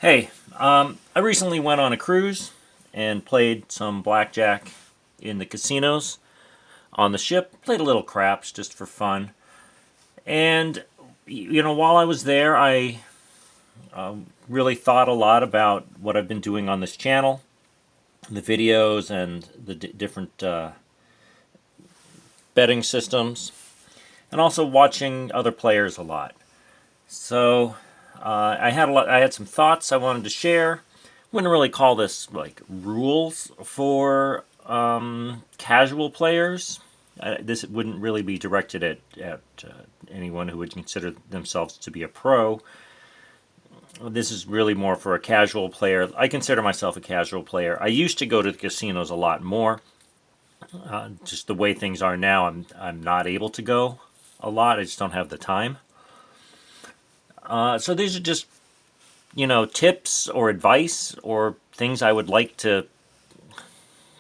Hey, I recently went on a cruise and played some blackjack in the casinos on the ship. Played a little craps just for fun. And, while I was there, I really thought a lot about what I've been doing on this channel, the videos and the different betting systems, and also watching other players a lot. So, I had some thoughts I wanted to share. Wouldn't really call this like rules for casual players. This wouldn't really be directed at anyone who would consider themselves to be a pro. This is really more for a casual player. I consider myself a casual player. I used to go to the casinos a lot more. Just the way things are now, I'm not able to go a lot. I just don't have the time. So these are just tips or advice or things I would like to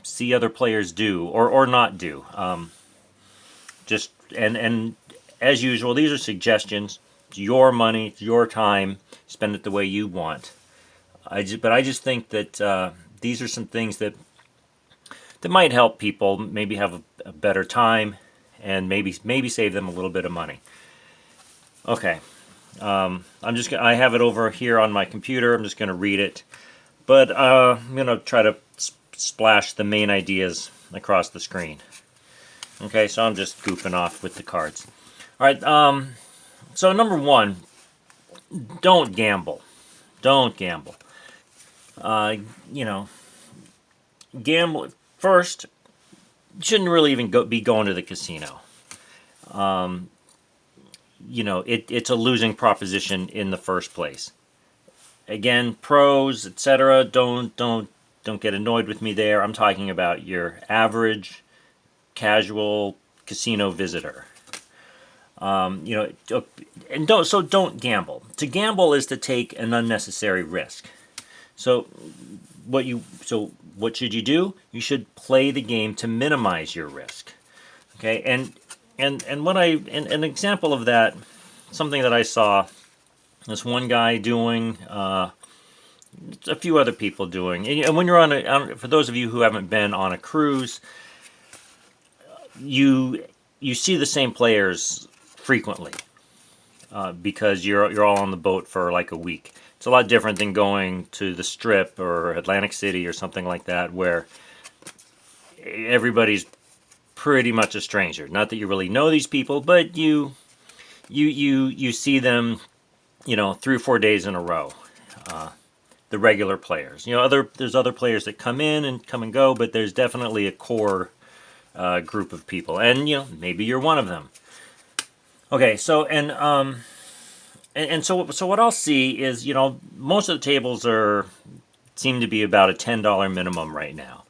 see other players do or not do. Just and as usual, these are suggestions. It's your money, it's your time. Spend it the way you want. But I just think that these are some things that might help people maybe have a better time and maybe save them a little bit of money. Okay. I have it over here on my computer. I'm just going to read it, but I'm going to try to splash the main ideas across the screen. Okay, so I'm just goofing off with the cards. All right. So number one, don't gamble. Don't gamble. You know, gamble first. Shouldn't really even be going to the casino. It's a losing proposition in the first place. Again, pros, etc. Don't get annoyed with me there. I'm talking about your average casual casino visitor. And don't gamble. To gamble is to take an unnecessary risk. So what should you do? You should play the game to minimize your risk. Okay, and an example of that, something that I saw this one guy doing, a few other people doing, and when you're for those of you who haven't been on a cruise, you see the same players frequently because you're all on the boat for like a week. It's a lot different than going to the Strip or Atlantic City or something like that, where everybody's pretty much a stranger. Not that you really know these people, but you see them, 3 or 4 days in a row. The regular players, there's other players that come in and come and go, but there's definitely a core group of people, and maybe you're one of them. Okay, so so what I'll see is most of the tables seem to be about a $10 minimum right now.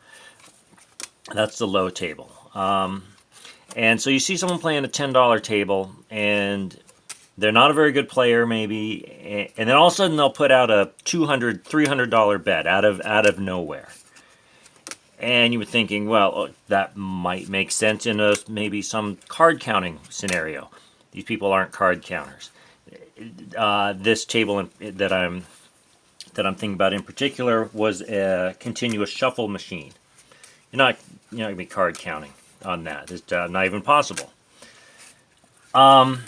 That's the low table. And so you see someone playing a $10 table, and they're not a very good player, maybe, and then all of a sudden they'll put out a $200, $300 bet out of nowhere. And you were thinking, well, that might make sense in maybe some card counting scenario. These people aren't card counters. This table that I'm thinking about in particular was a continuous shuffle machine. You're not going to be card counting on that. It's not even possible. So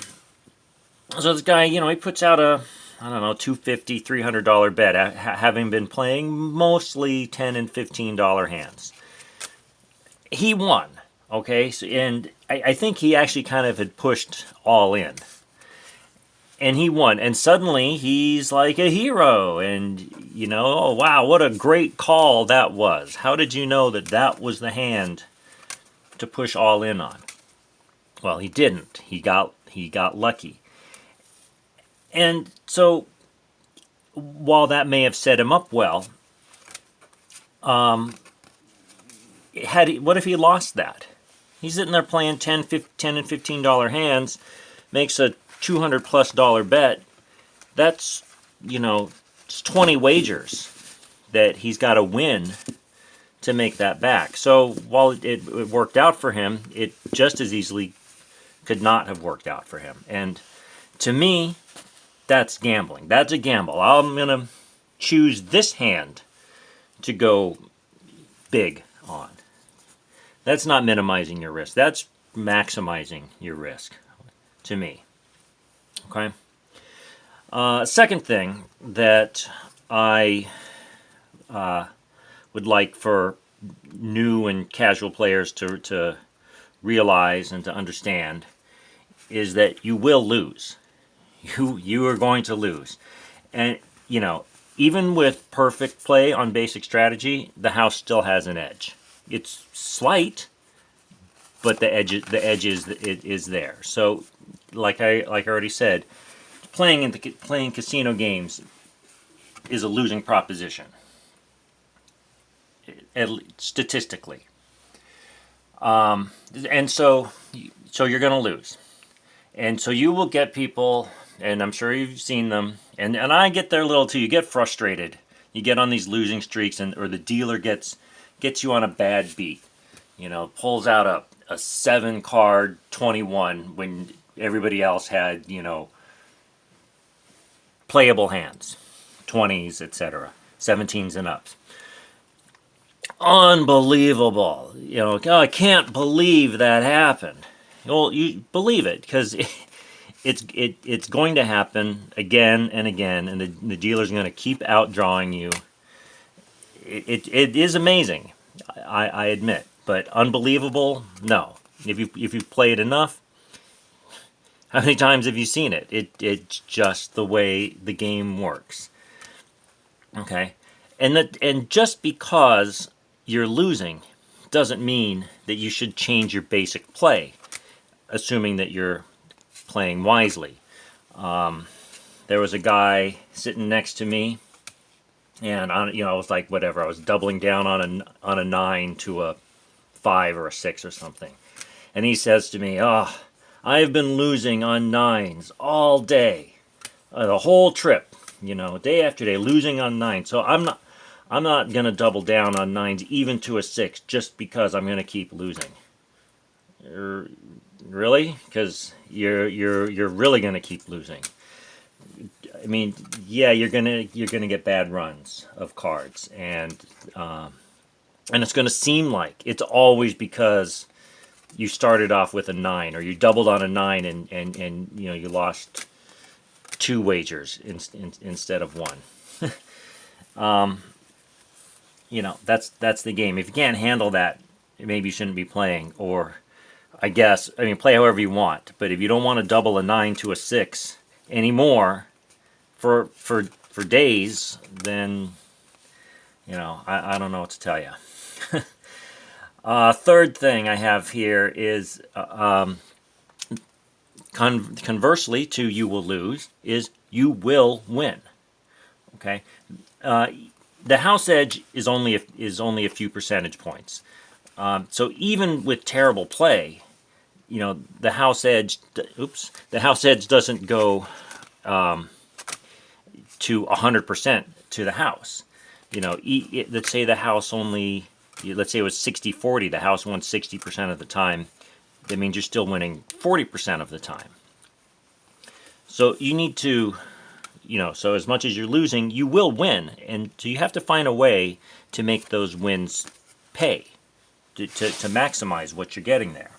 this guy, he puts out a, I don't know, $250, $300 bet, having been playing mostly $10 and $15 hands. He won, okay? And I think he actually kind of had pushed all in. And he won. And suddenly he's like a hero. And, oh, wow, what a great call that was. How did you know that was the hand to push all in on? Well, he didn't. He got lucky. And so, while that may have set him up well, what if he lost that? He's sitting there playing $10 and $15 hands, makes a $200+ bet. That's, it's 20 wagers that he's got to win to make that back. So while it worked out for him, it just as easily could not have worked out for him. And to me, that's gambling. That's a gamble. I'm going to choose this hand to go big on. That's not minimizing your risk. That's maximizing your risk, to me. Okay. Second thing that I would like for new and casual players to realize and to understand is that you will lose. You are going to lose. And, you know, even with perfect play on basic strategy, the house still has an edge. It's slight, but the edge is there. So, like I already said, playing casino games is a losing proposition, statistically. And so you're going to lose. And so you will get people, and I'm sure you've seen them, and I get there a little too. You get frustrated. You get on these losing streaks, or the dealer gets you on a bad beat. You know, pulls out a 7-card 21 when everybody else had, you know, playable hands, 20s, etc., 17s and ups. Unbelievable. You know, oh, I can't believe that happened. Well, you believe it, because it's going to happen again and again, and the dealer's going to keep outdrawing you. It is amazing, I admit, but unbelievable, no. If you've played enough, how many times have you seen it? It's just the way the game works. Okay, and just because you're losing doesn't mean that you should change your basic play, assuming that you're playing wisely. There was a guy sitting next to me, and I was like, whatever. I was doubling down on a 9 to a 5 or a 6 or something, and he says to me, "Oh, I've been losing on 9s all day, the whole trip. You know, day after day, losing on 9. So I'm not gonna double down on 9s even to a 6 just because I'm gonna keep losing." Really? Because you're really gonna keep losing. I mean, yeah, you're gonna get bad runs of cards, and it's gonna seem like it's always because you started off with a 9, or you doubled on a 9, and you know, you lost 2 wagers instead of 1. You know, that's the game. If you can't handle that, maybe you shouldn't be playing. Or, I mean, play however you want. But if you don't want to double a 9 to a 6 anymore for days, then, you know, I don't know what to tell you. Third thing I have here is, conversely to you will lose, is you will win. Okay? The house edge is only a few percentage points. So even with terrible play, you know, the house edge doesn't go to 100% to the house. You know, let's say the house let's say it was 60-40, the house won 60% of the time. That means you're still winning 40% of the time. So you need to, you know, so as much as you're losing, you will win. And so you have to find a way to make those wins pay, to maximize what you're getting there.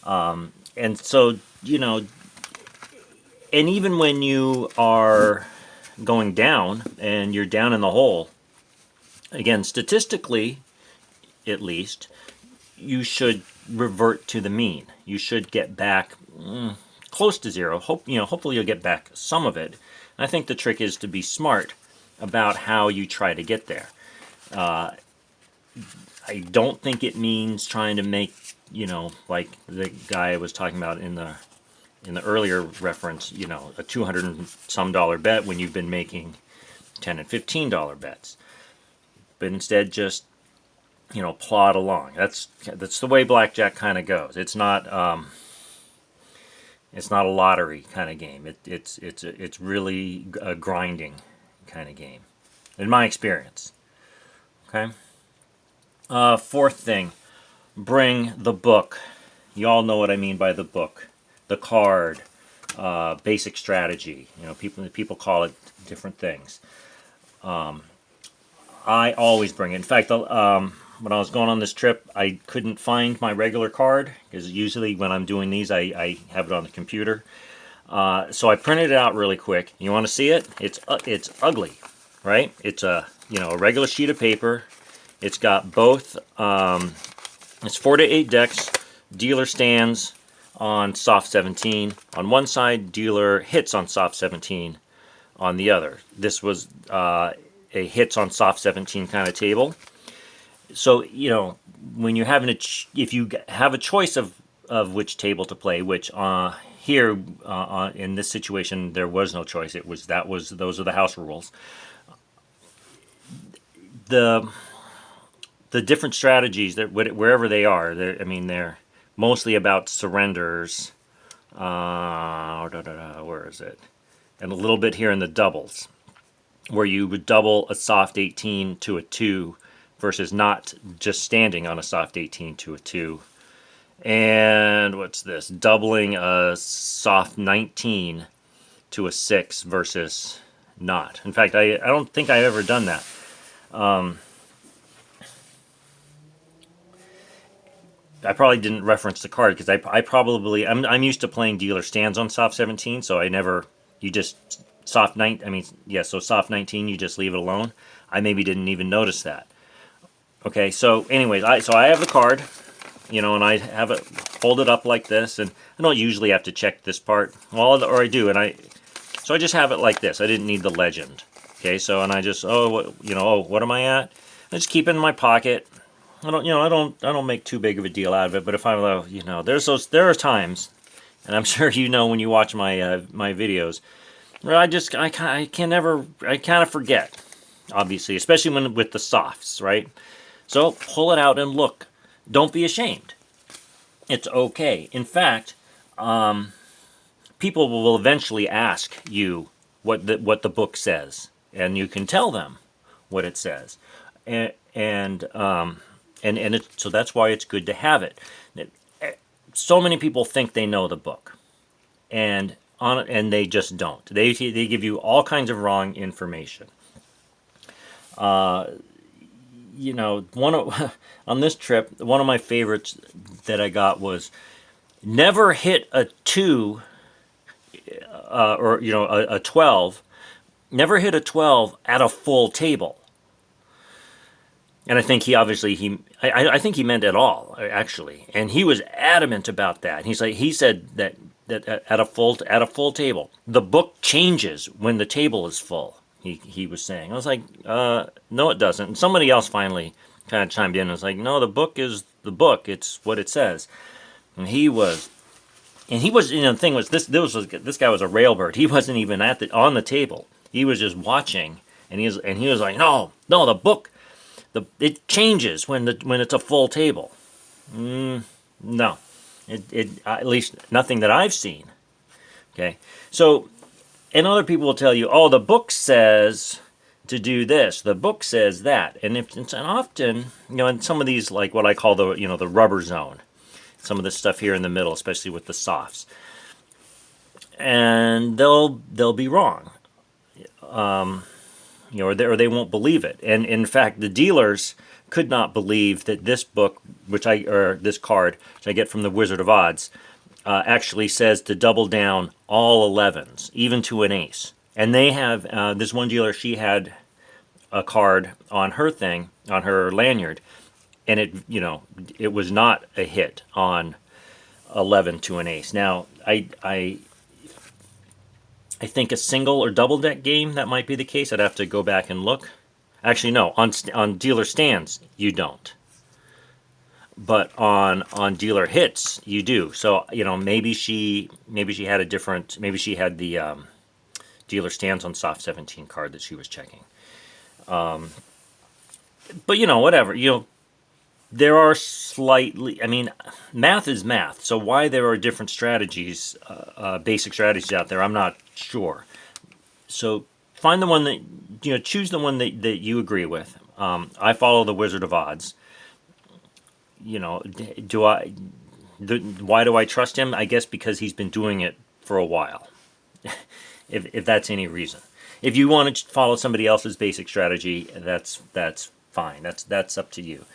And so, you know, and even when you are going down and you're down in the hole, again, statistically, at least, you should revert to the mean. You should get back close to zero. Hopefully you'll get back some of it. And I think the trick is to be smart about how you try to get there. I don't think it means trying to make, you know, like the guy I was talking about in the earlier reference, you know, a $200 and some bet when you've been making $10 and $15 bets. But instead, just, you know, plod along. That's the way blackjack kind of goes. It's not a lottery kind of game. It's really a grinding kind of game, in my experience. Okay. Fourth thing, bring the book. You all know what I mean by the book, the card, basic strategy. You know, people call it different things. I always bring it. In fact, when I was going on this trip, I couldn't find my regular card because usually when I'm doing these, I have it on the computer. So I printed it out really quick. You want to see it? It's ugly, right? It's a regular sheet of paper. It's got both. It's 4 to 8 decks, dealer stands on soft 17 on one side, dealer hits on soft 17 on the other. This was a hits on soft 17 kind of table. So when you're having if you have a choice of which table to play, which here in this situation there was no choice. Those are the house rules. The different strategies that wherever they are, they're mostly about surrenders. Where is it? And a little bit here in the doubles, where you would double a soft 18 to a 2 versus not just standing on a soft 18 to a 2. And what's this? Doubling a soft 19 to a 6 versus not. In fact, I don't think I've ever done that. I probably didn't reference the card because I'm used to playing dealer stands on soft 17, so you just soft 9. So soft 19, you just leave it alone. I maybe didn't even notice that. Okay, so anyways, I have the card, and I have it folded up like this, and I don't usually have to check this part, or I do, so I just have it like this. I didn't need the legend. Okay, so and I just what am I at? I just keep it in my pocket. I don't make too big of a deal out of it, but if there are times, and I'm sure when you watch my my videos, where I kind of forget, obviously, especially with the softs, right? So pull it out and look. Don't be ashamed. It's okay. In fact, people will eventually ask you what the book says, and you can tell them what it says, so that's why it's good to have it. So many people think they know the book, and they just don't. They give you all kinds of wrong information. On this trip, one of my favorites that I got was never hit a 2 or a 12. Never hit a 12 at a full table. And I think I think he meant it all, actually. And he was adamant about that. He said that at a full table, the book changes when the table is full. He was saying. I was like, no, it doesn't. And somebody else finally kind of chimed in and was like, no, the book is the book. It's what it says. And the thing was, this guy was a railbird. He wasn't even on the table. He was just watching, and he was like, no, the book. It changes when it's a full table. No, it at least nothing that I've seen. Okay, so and other people will tell you, oh, the book says to do this. The book says that, and often in some of these, like what I call the rubber zone, some of the stuff here in the middle, especially with the softs, and they'll be wrong. Or they won't believe it. And in fact, the dealers could not believe that this book, this card, which I get from the Wizard of Odds, actually says to double down all 11s, even to an ace. And they have this one dealer. She had a card on her lanyard, and it was not a hit on 11 to an ace. Now, I think a single or double deck game, that might be the case. I'd have to go back and look. Actually, no. On dealer stands, you don't. But on dealer hits, you do. So maybe she had a different. Maybe she had the dealer stands on soft 17 card that she was checking. But whatever. There are slightly. Math is math. So why there are different strategies, basic strategies out there, I'm not sure. So find the one that choose the one that you agree with. I follow the Wizard of Odds. Why do I trust him? I guess because he's been doing it for a while. if that's any reason. If you want to follow somebody else's basic strategy, that's fine. That's up to you.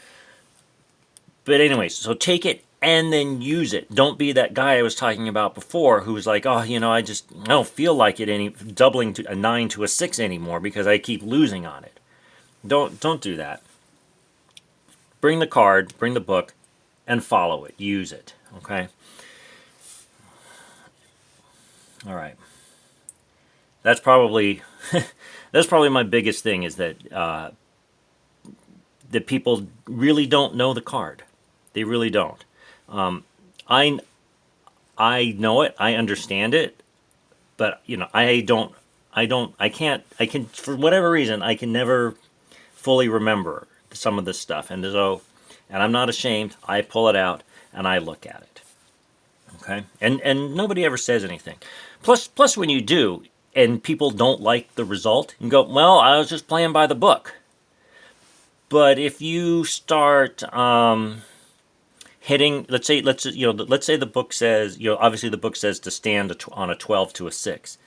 But anyways, so take it and then use it. Don't be that guy I was talking about before who was like, oh, I don't feel like it doubling to a 9 to a 6 anymore because I keep losing on it. Don't do that. Bring the card, bring the book, and follow it. Use it. Okay? All right. That's probably my biggest thing is that that people really don't know the card. They really don't. I know it. I understand it, but I can for whatever reason I can never fully remember some of this stuff, and I'm not ashamed. I pull it out and I look at it. Okay, and nobody ever says anything. Plus, when you do, and people don't like the result, you go, well, I was just playing by the book. But if you start hitting, let's say the book says, obviously the book says to stand on a 12 to a 6.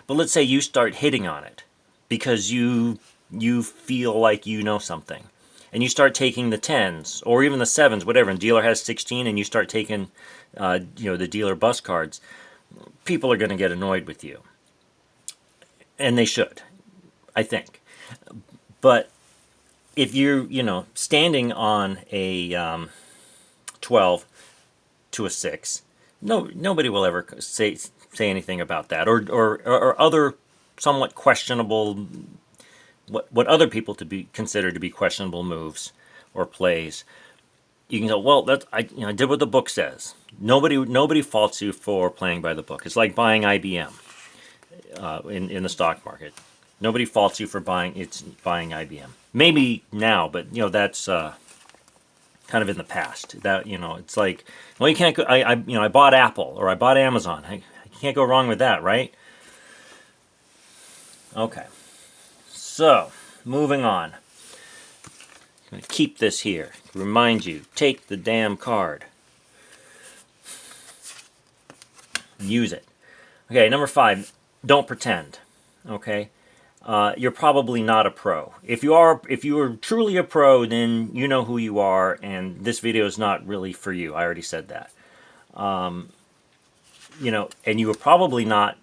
But let's say you start hitting on it because you feel like you know something. And you start taking the 10s or even the 7s, whatever, and dealer has 16 and you start taking the dealer bus cards, people are going to get annoyed with you. And they should, I think. But if you're, standing on a 12 to a 6, nobody will ever say anything about that, or other somewhat questionable, what other people to be considered to be questionable moves or plays. You can go, well, I did what the book says. Nobody faults you for playing by the book. It's like buying IBM in the stock market. Nobody faults you for buying IBM. Maybe now, but that's kind of in the past. That it's like, well, you can't go. I bought Apple or I bought Amazon. I can't go wrong with that, right? Okay. So moving on. I'm going to keep this here. Remind you, take the damn card. Use it. Okay, number 5. Don't pretend. Okay. You're probably not a pro. If you are truly a pro, then you know who you are, and this video is not really for you. I already said that. And you are probably not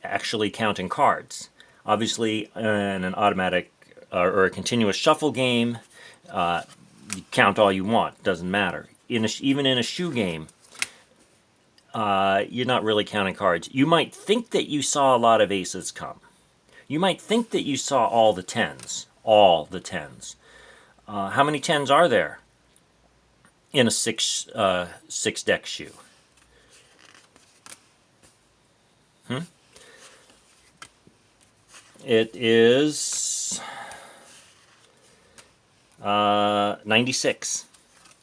actually counting cards. Obviously, in an automatic or a continuous shuffle game, you count all you want. Doesn't matter. Even in a shoe game, you're not really counting cards. You might think that you saw a lot of aces come. You might think that you saw all the 10s. All the 10s. How many 10s are there in a six deck shoe? It is 96.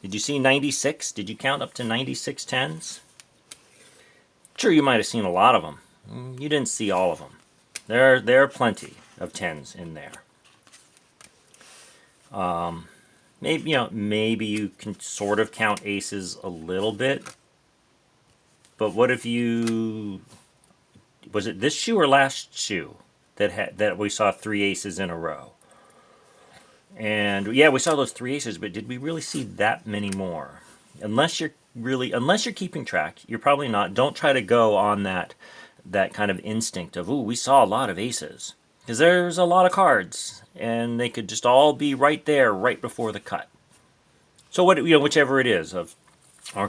Did you see 96? Did you count up to 96 10s? Sure, you might have seen a lot of them. You didn't see all of them. There are plenty of 10s in there. Maybe you can sort of count aces a little bit. But what if was it this shoe or last shoe that we saw 3 aces in a row? And yeah, we saw those 3 aces, but did we really see that many more? Unless you're keeping track, you're probably not. Don't try to go on that kind of instinct of, ooh, we saw a lot of aces. Because there's a lot of cards, and they could just all be right there, right before the cut. So whichever it is, oh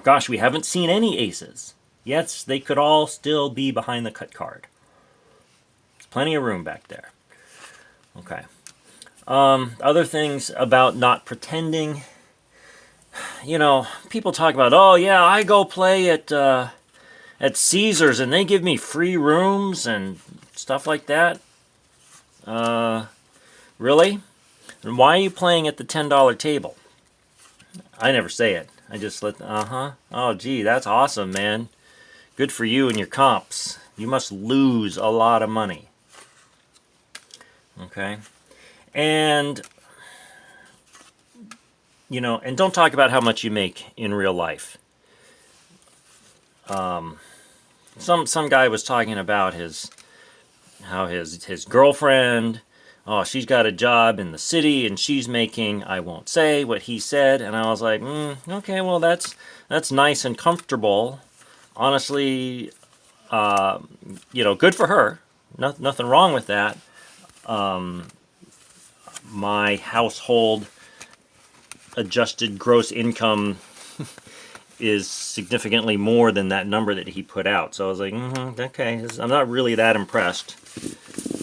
gosh, we haven't seen any aces. Yes, they could all still be behind the cut card. There's plenty of room back there. Okay. Other things about not pretending. People talk about, oh yeah, I go play at Caesars and they give me free rooms and stuff like that. Really? And why are you playing at the $10 table? I never say it. I just let, oh gee, that's awesome, man. Good for you and your comps. You must lose a lot of money. Okay? And and don't talk about how much you make in real life. Some guy was talking about his how his girlfriend, oh, she's got a job in the city and she's making, I won't say what he said, and I was like, okay, well that's nice and comfortable. Honestly, good for her. Nothing wrong with that. My household adjusted gross income is significantly more than that number that he put out. So I was like, okay, I'm not really that impressed.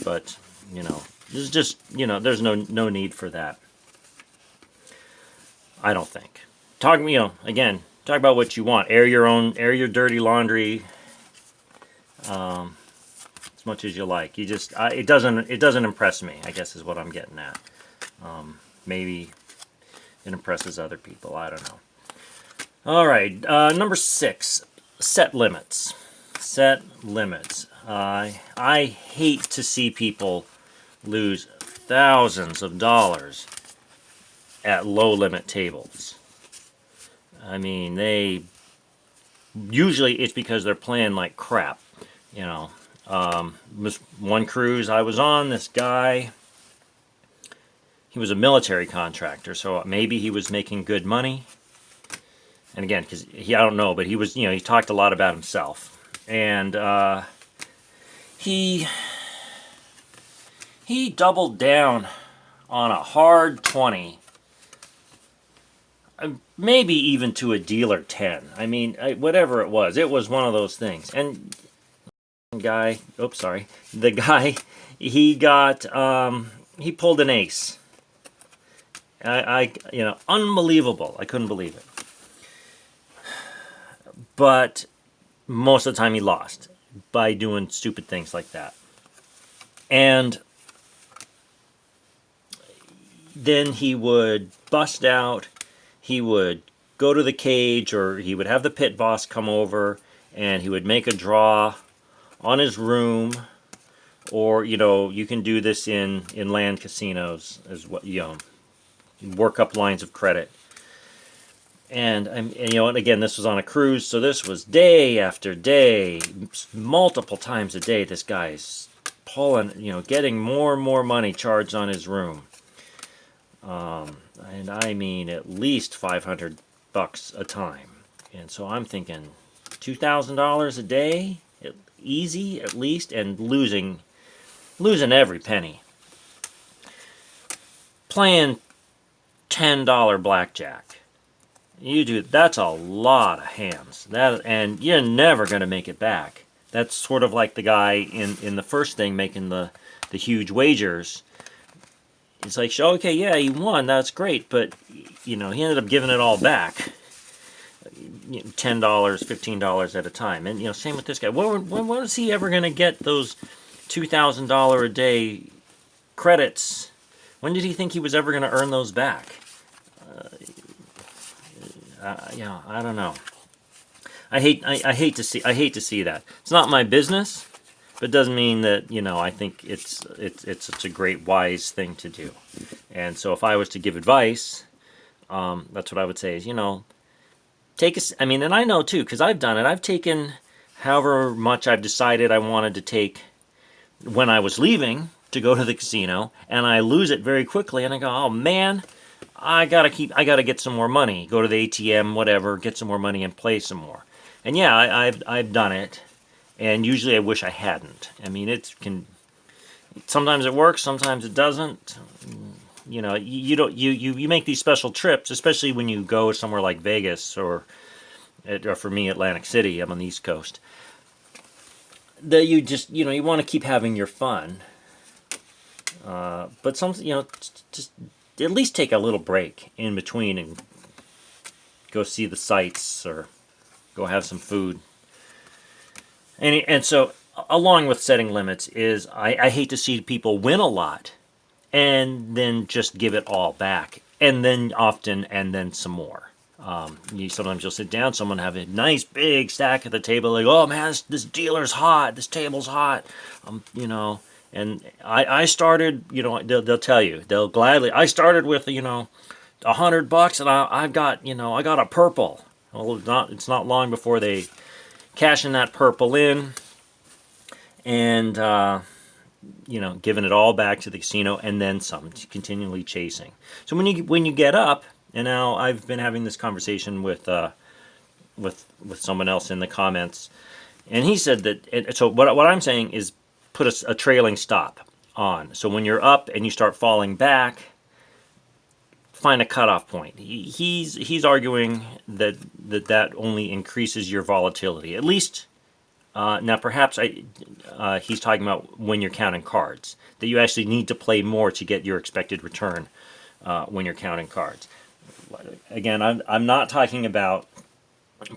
But, this is just, there's no need for that. I don't think. Again, talk about what you want. Air your dirty laundry as much as you like. It doesn't impress me, I guess is what I'm getting at. Maybe it impresses other people. I don't know. All right, number 6, set limits. Set limits. I hate to see people lose thousands of dollars at low limit tables. I mean, usually it's because they're playing like crap. This one cruise I was on, this guy, he was a military contractor, so maybe he was making good money. And again, because I don't know, but he was, he talked a lot about himself. And he doubled down on a hard 20, maybe even to a dealer 10. I mean, whatever it was one of those things. And the guy, he pulled an ace. Unbelievable. I couldn't believe it. But most of the time he lost by doing stupid things like that. And then he would bust out, he would go to the cage, or he would have the pit boss come over, and he would make a draw on his room, or, you can do this in land casinos, as what, work up lines of credit. And again, this was on a cruise, so this was day after day, multiple times a day. This guy's pulling, getting more and more money charged on his room, and I mean at least $500 a time. And so I'm thinking $2,000 a day, easy at least, and losing every penny. Playing $10 blackjack. That's a lot of hands. And you're never going to make it back. That's sort of like the guy in the first thing making the huge wagers. It's like, okay, yeah, he won, that's great, but he ended up giving it all back. $10, $15 at a time. And same with this guy. When was he ever going to get those $2,000 a day credits? When did he think he was ever going to earn those back? I don't know. I hate to see that. It's not my business, but it doesn't mean that I think it's such a great wise thing to do. And so if I was to give advice, that's what I would say is take a. I mean, and I know too because I've done it. I've taken however much I've decided I wanted to take when I was leaving to go to the casino, and I lose it very quickly, and I go, oh man. I gotta get some more money. Go to the ATM, whatever, get some more money and play some more. And yeah, I've done it, and usually I wish I hadn't. I mean, sometimes it works, sometimes it doesn't. You make these special trips, especially when you go somewhere like Vegas or for me Atlantic City. I'm on the East Coast. That you just you want to keep having your fun, but just at least take a little break in between and go see the sights or go have some food. And so, along with setting limits is I hate to see people win a lot and then just give it all back. And then some more. Sometimes you'll sit down, someone have a nice big stack at the table, like, oh man, this dealer's hot, this table's hot, And I started, they'll tell you, they'll gladly. I started with $100, and I got a purple. Well, it's not long before they cash in that purple in, and giving it all back to the casino and then some, continually chasing. So when you get up, and now I've been having this conversation with someone else in the comments, and he said that. So what I'm saying is put a trailing stop on. So when you're up and you start falling back, find a cutoff point. He's arguing that only increases your volatility. At least now, perhaps he's talking about when you're counting cards, that you actually need to play more to get your expected return when you're counting cards. Again, I'm not talking about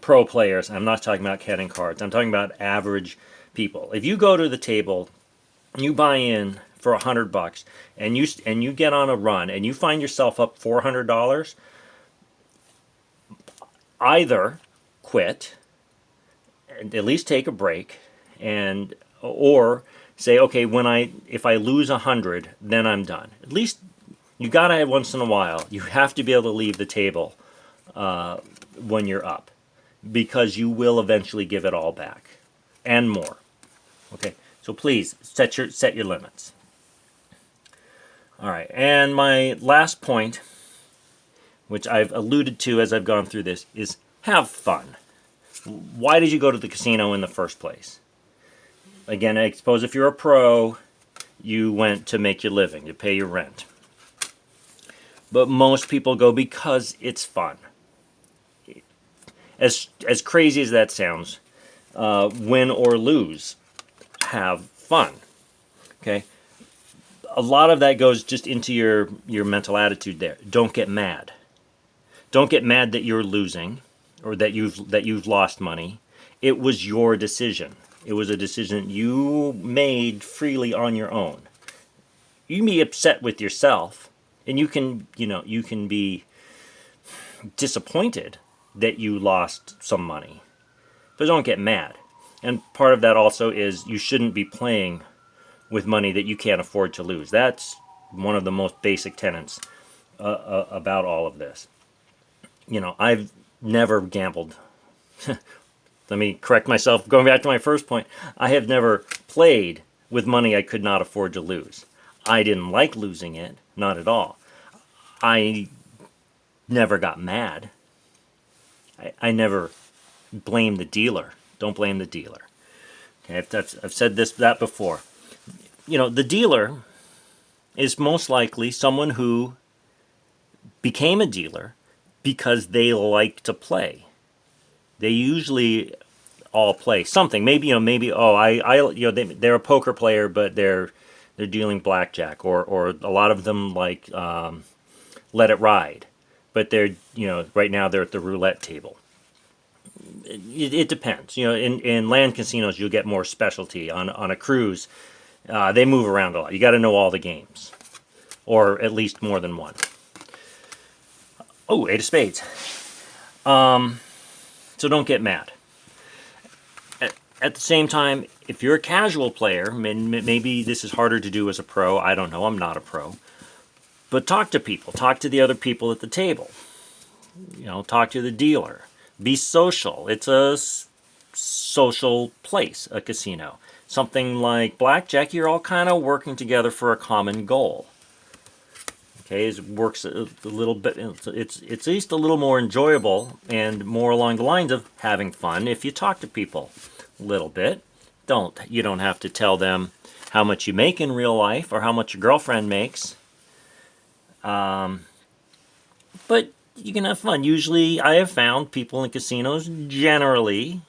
pro players. I'm not talking about counting cards. I'm talking about average people. If you go to the table, you buy in for $100, and you get on a run, and you find yourself up $400, either quit, and at least take a break, or say, okay, if I lose 100, then I'm done. At least you gotta have, once in a while, you have to be able to leave the table when you're up, because you will eventually give it all back and more. Okay, so please set your limits. All right, and my last point, which I've alluded to as I've gone through this, is have fun. Why did you go to the casino in the first place? Again, I suppose if you're a pro, you went to make your living, to pay your rent. But most people go because it's fun. As crazy as that sounds, win or lose, have fun. Okay? A lot of that goes just into your mental attitude there. Don't get mad. Don't get mad that you're losing or that you've lost money. It was your decision. It was a decision you made freely on your own. You can be upset with yourself, and you can be disappointed that you lost some money. But don't get mad. And part of that also is you shouldn't be playing with money that you can't afford to lose. That's one of the most basic tenets about all of this. I've never gambled. Let me correct myself. Going back to my first point, I have never played with money I could not afford to lose. I didn't like losing it, not at all. I never got mad. I never blamed the dealer. Don't blame the dealer. Okay, I've said that before. The dealer is most likely someone who became a dealer because they like to play. They usually all play something. Maybe they're a poker player, but they're dealing blackjack, or a lot of them like Let It Ride, but they're right now they're at the roulette table. It depends. In land casinos you'll get more specialty. On a cruise, they move around a lot. You got to know all the games, or at least more than one. Oh, 8 of spades. So don't get mad. At the same time, if you're a casual player, maybe this is harder to do as a pro. I don't know. I'm not a pro. But talk to people. Talk to the other people at the table. Talk to the dealer. Be social. It's a social place, a casino. Something like blackjack, you're all kind of working together for a common goal. Okay, it works a little bit. It's at least a little more enjoyable and more along the lines of having fun if you talk to people a little bit. You don't have to tell them how much you make in real life or how much your girlfriend makes. But you can have fun. Usually, I have found people in casinos, generally,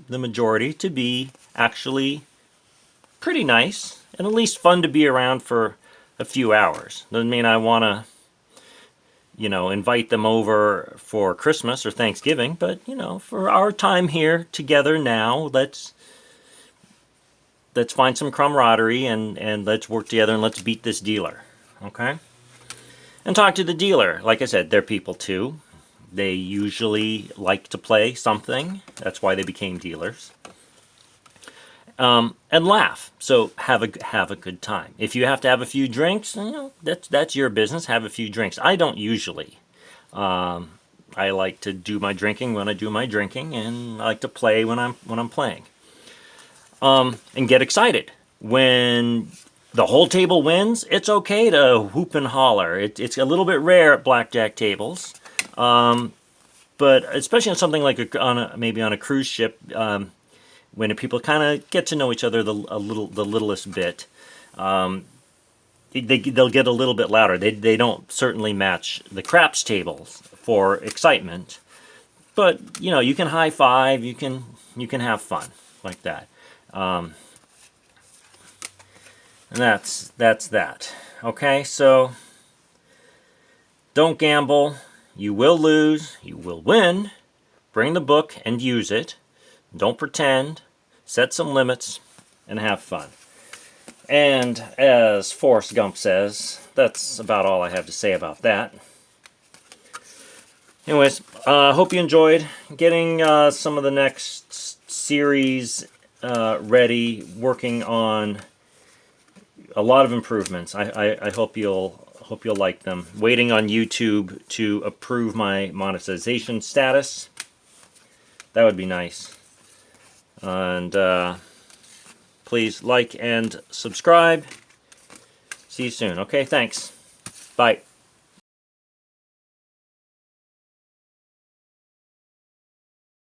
the majority, to be actually pretty nice and at least fun to be around for a few hours. Doesn't mean I want to, invite them over for Christmas or Thanksgiving, but, for our time here together now, let's find some camaraderie and let's work together and let's beat this dealer, okay? And talk to the dealer. Like I said, they're people too. They usually like to play something. That's why they became dealers. And laugh. So have a good time. If you have to have a few drinks, that's your business. Have a few drinks. I don't usually. I like to do my drinking when I do my drinking, and I like to play when I'm playing. And get excited. when the whole table wins, it's okay to whoop and holler. It's a little bit rare at blackjack tables, but especially on something like maybe on a cruise ship, when people kind of get to know each other the littlest bit. They'll get a little bit louder. They don't certainly match the craps tables for excitement, but you can high five, you can have fun like that, and that's that. Okay, so don't gamble. You will lose. You will win. Bring the book and use it. Don't pretend. Set some limits and have fun. And as Forrest Gump says, that's about all I have to say about that. Anyways, I hope you enjoyed getting some of the next series ready, working on a lot of improvements. I hope you'll like them. Waiting on YouTube to approve my monetization status. That would be nice. And please like and subscribe. See you soon. Okay, thanks. Bye.